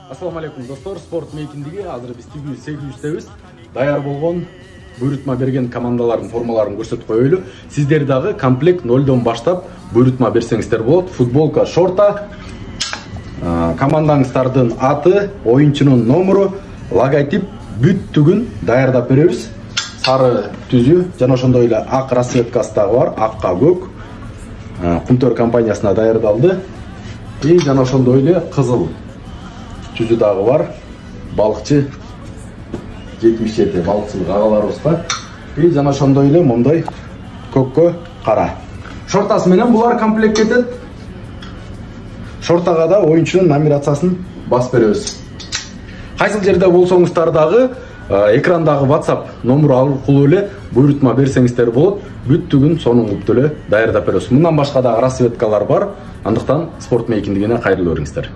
Assalamu alaikum dostlar, спорт мейкиндиги азыр биз тигүү сегүүчтебиз. Даяр болгон буйрутма берген командалардын формаларын көрсөтүп коелу. Сиздер дагы комплект 0дон баштап буйрутма берсеңиздер болот. Футболка, шорта, командаңыздардын аты, оюнчунун номеру, логотип бүттүгүн даярдап беребиз. Сары түзү жана ошондой эле ак расцветкасы дагы бар, акка көк. Кумтөр компаниясына даярдалды. И жана ошондой эле кызыл түзү дагы бар. Балыкчы 77 балыкчылык агаларыбыз бар. И жана ошондой эле мондай көккө кара. Шортасы менен булар комплект кетет. Шортага да оюнчунун номерациясын басып беребиз. Кайсыл жерде болсоңуздар дагы экрандагы WhatsApp номеру аркылуу эле буйрутма берсеңиздер болот. Бүттүгүн сонун кылып эле даярдап беребиз. Мындан башка да расцветкалар бар. Андыктан спорт мейкиндигине кайрылып бериңиздер.